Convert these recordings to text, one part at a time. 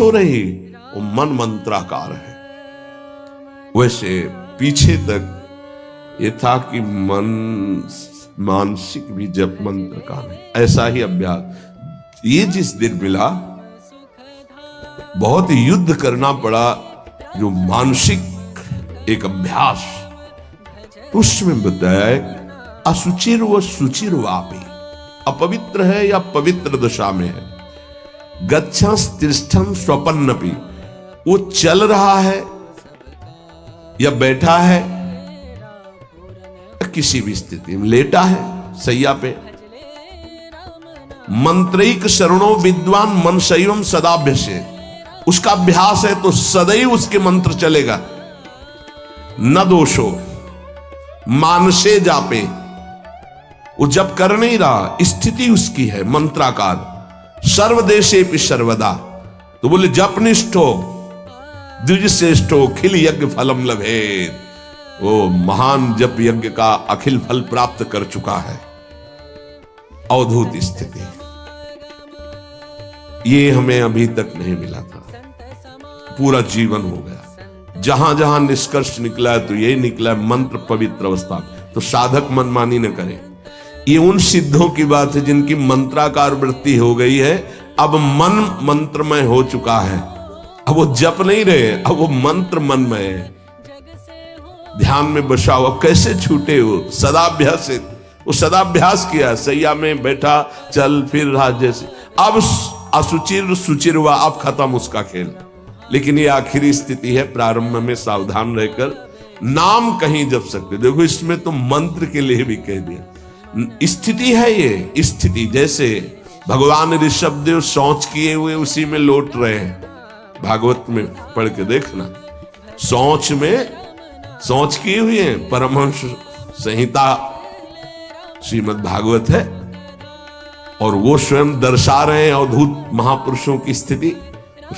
हो रही, वो मन मंत्राकार है। वैसे पीछे तक ये था कि मन मानसिक भी जप मंत्र का नहीं, ऐसा ही अभ्यास। ये जिस दिन मिला, बहुत युद्ध करना पड़ा, जो मानसिक एक अभ्यास, उसमें बताया असुचिर व सुचिर वापी, अपवित्र है या पवित्र दशा में है, गच्छं तिष्ठं स्वपन्नपि, वो चल रहा है या बैठा है, किसी भी स्थिति में लेटा है सैया पे, मंत्रैक शरणो विद्वान मनसैवं सदाभ्यसेत्, उसका अभ्यास है तो सदैव उसके मंत्र चलेगा। न दोषो मानसे जापे, वो जब कर नहीं रहा, स्थिति उसकी है मंत्राकार। सर्वदेशे पि सर्वदा, तो बोले जपनिष्ठो द्विजश्रेष्ठो खिल यज्ञ फलम लभेत, वो महान जप यज्ञ का अखिल फल प्राप्त कर चुका है। अवधूत स्थिति, ये हमें अभी तक नहीं मिला था, पूरा जीवन हो गया। जहां जहां निष्कर्ष निकला है तो यही निकला है, मंत्र पवित्र अवस्था। तो साधक मनमानी न करे। ये उन सिद्धों की बात है जिनकी मंत्राकार वृत्ति हो गई है, अब मन मंत्रमय हो चुका है, अब वो जप नहीं रहे, अब वो मंत्र मनमय है, ध्यान में बसा हुआ। कैसे छूटे वो सदाभ्यासित, वो सदाभ्यास किया, सैया में बैठा चल फिर रहा जैसे। अब असुचिर सुचिर हुआ, अब खत्म उसका खेल। लेकिन ये आखिरी स्थिति है, प्रारंभ में सावधान रहकर नाम कहीं जप सकते। देखो इसमें तो मंत्र के लिए भी कह दिया, स्थिति है ये स्थिति। जैसे भगवान ऋषभदेव शौच किए हुए उसी में लौट रहे हैं, भागवत में पढ़ के देखना, शौच में शौच किए हुए हैं। परमहंस संहिता श्रीमद् भागवत है, और वो स्वयं दर्शा रहे हैं अवधूत महापुरुषों की स्थिति।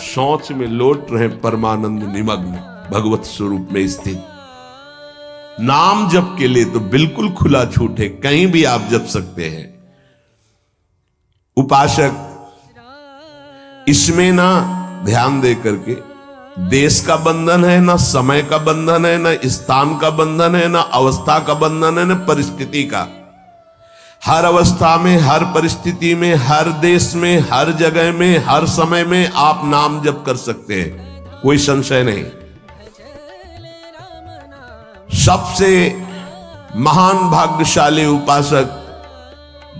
शौच में लौट रहे, परमानंद निमग्न, भगवत स्वरूप में स्थित। नाम जप के लिए तो बिल्कुल खुला छूट है, कहीं भी आप जप सकते हैं। उपासक इसमें ना ध्यान दे करके, देश का बंधन है, ना समय का बंधन है, ना स्थान का बंधन है, ना अवस्था का बंधन है, ना परिस्थिति का। हर अवस्था में, हर परिस्थिति में, हर देश में, हर जगह में, हर समय में आप नाम जप कर सकते हैं, कोई संशय नहीं। सबसे महान भाग्यशाली उपासक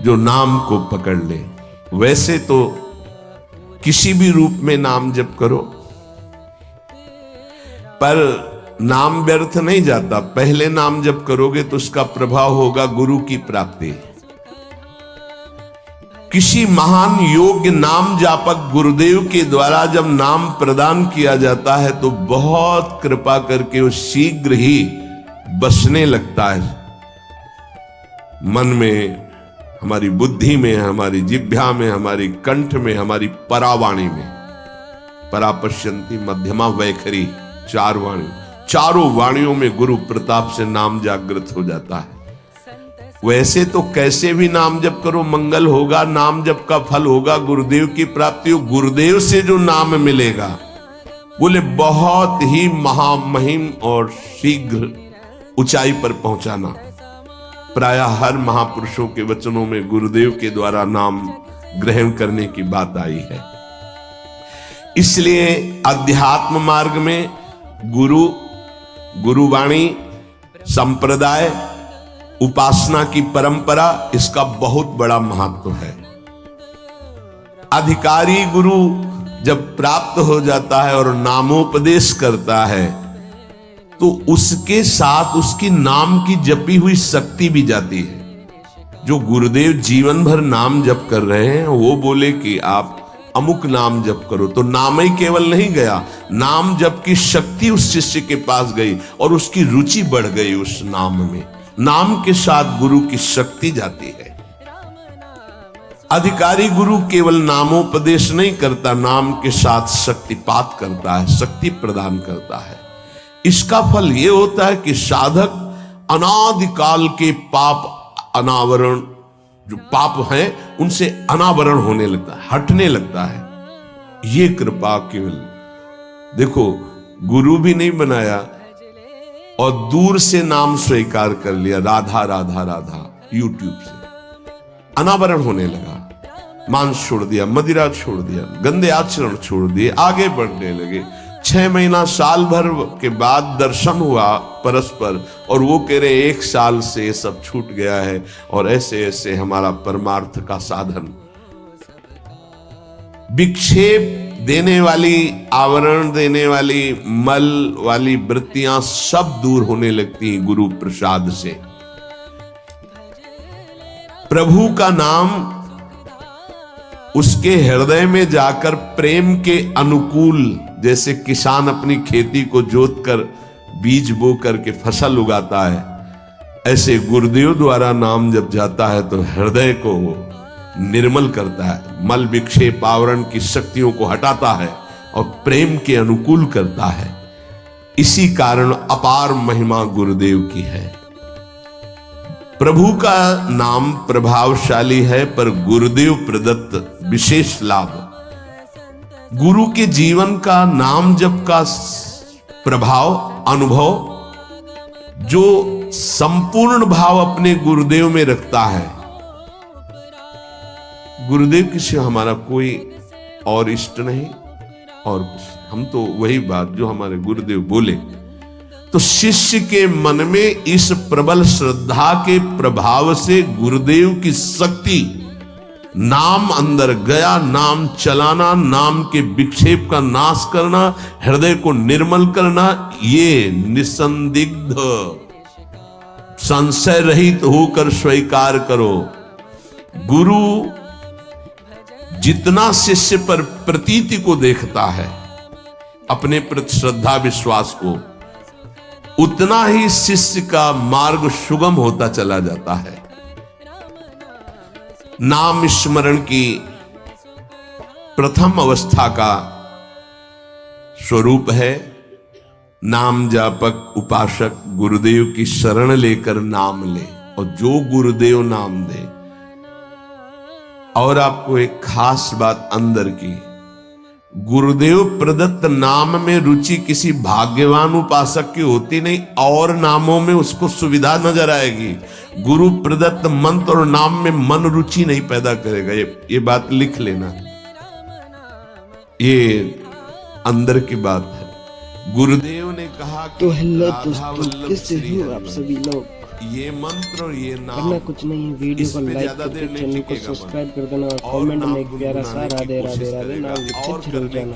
जो नाम को पकड़ ले। वैसे तो किसी भी रूप में नाम जप करो, पर नाम व्यर्थ नहीं जाता। पहले नाम जप करोगे तो उसका प्रभाव होगा गुरु की प्राप्ति। किसी महान योग्य नाम जापक गुरुदेव के द्वारा जब नाम प्रदान किया जाता है तो बहुत कृपा करके वो शीघ्र ही बसने लगता है मन में, हमारी बुद्धि में, हमारी जिह्वा में, हमारी कंठ में, हमारी परावाणी में। परापश्यंती मध्यमा वैखरी, चार वाणी, चारों वाणियों में गुरु प्रताप से नाम जागृत हो जाता है। वैसे तो कैसे भी नाम जप करो मंगल होगा, नाम जप का फल होगा, गुरुदेव की प्राप्ति हो। गुरुदेव से जो नाम मिलेगा बोले बहुत ही महामहिम और शीघ्र ऊंचाई पर पहुंचाना। प्रायः हर महापुरुषों के वचनों में गुरुदेव के द्वारा नाम ग्रहण करने की बात आई है। इसलिए अध्यात्म मार्ग में गुरु, गुरुवाणी, संप्रदाय, उपासना की परंपरा, इसका बहुत बड़ा महत्व है। अधिकारी गुरु जब प्राप्त हो जाता है और नामोपदेश करता है तो उसके साथ उसकी नाम की जपी हुई शक्ति भी जाती है। जो गुरुदेव जीवन भर नाम जप कर रहे हैं वो बोले कि आप अमुक नाम जप करो, तो नाम ही केवल नहीं गया, नाम जप की शक्ति उस शिष्य के पास गई और उसकी रुचि बढ़ गई उस नाम में। नाम के साथ गुरु की शक्ति जाती है। अधिकारी गुरु केवल नामोपदेश नहीं करता, नाम के साथ शक्तिपात करता है, शक्ति प्रदान करता है। इसका फल यह होता है कि साधक अनादिकाल के पाप अनावरण, जो पाप हैं उनसे अनावरण होने लगता है, हटने लगता है। ये कृपा केवल देखो, गुरु भी नहीं बनाया और दूर से नाम स्वीकार कर लिया, राधा राधा राधा। यूट्यूब से अनावरण होने लगा, मांस छोड़ दिया, मदिरा छोड़ दिया, गंदे आचरण छोड़ दिए, आगे बढ़ने लगे। 6 महीना साल भर के बाद दर्शन हुआ परस्पर, और वो कह रहे 1 साल से ये सब छूट गया है, और ऐसे ऐसे हमारा परमार्थ का साधन। विक्षेप देने वाली, आवरण देने वाली, मल वाली वृत्तियां सब दूर होने लगती हैं गुरु प्रसाद से। प्रभु का नाम उसके हृदय में जाकर प्रेम के अनुकूल, जैसे किसान अपनी खेती को जोत कर बीज बो करके फसल उगाता है, ऐसे गुरुदेव द्वारा नाम जब जाता है तो हृदय को निर्मल करता है, मल विक्षेप आवरण की शक्तियों को हटाता है और प्रेम के अनुकूल करता है। इसी कारण अपार महिमा गुरुदेव की है। प्रभु का नाम प्रभावशाली है, पर गुरुदेव प्रदत्त विशेष लाभ। गुरु के जीवन का नाम जप का प्रभाव, अनुभव, जो संपूर्ण भाव अपने गुरुदेव में रखता है। गुरुदेव की सिवा हमारा कोई और इष्ट नहीं, और हम तो वही बात जो हमारे गुरुदेव बोले। तो शिष्य के मन में इस प्रबल श्रद्धा के प्रभाव से गुरुदेव की शक्ति, नाम अंदर गया, नाम चलाना, नाम के विक्षेप का नाश करना, हृदय को निर्मल करना, ये निसंदिग्ध संशय रहित होकर स्वीकार करो। गुरु जितना शिष्य पर प्रतीति को देखता है, अपने प्रति श्रद्धा विश्वास को, उतना ही शिष्य का मार्ग सुगम होता चला जाता है। नाम स्मरण की प्रथम अवस्था का स्वरूप है नाम जापक उपासक गुरुदेव की शरण लेकर नाम ले, और जो गुरुदेव नाम दे। और आपको एक खास बात अंदर की, गुरुदेव प्रदत्त नाम में रुचि किसी भाग्यवान उपासक की होती नहीं, और नामों में उसको सुविधा नजर आएगी। गुरु प्रदत्त मंत्र और नाम में मन रुचि नहीं पैदा करेगा। ये बात लिख लेना, ये अंदर की बात है। गुरुदेव ने कहा कि तो हेलो दोस्तों, कैसे हो आप सभी लोग। ये मंत्र और ये नाम करना कुछ नहीं है, वीडियो को लाइक करके चैनल को सब्सक्राइब कर देना और कमेंट में एक प्यारा सा राधे राधे राधे नाम लिख के जरूर जाना।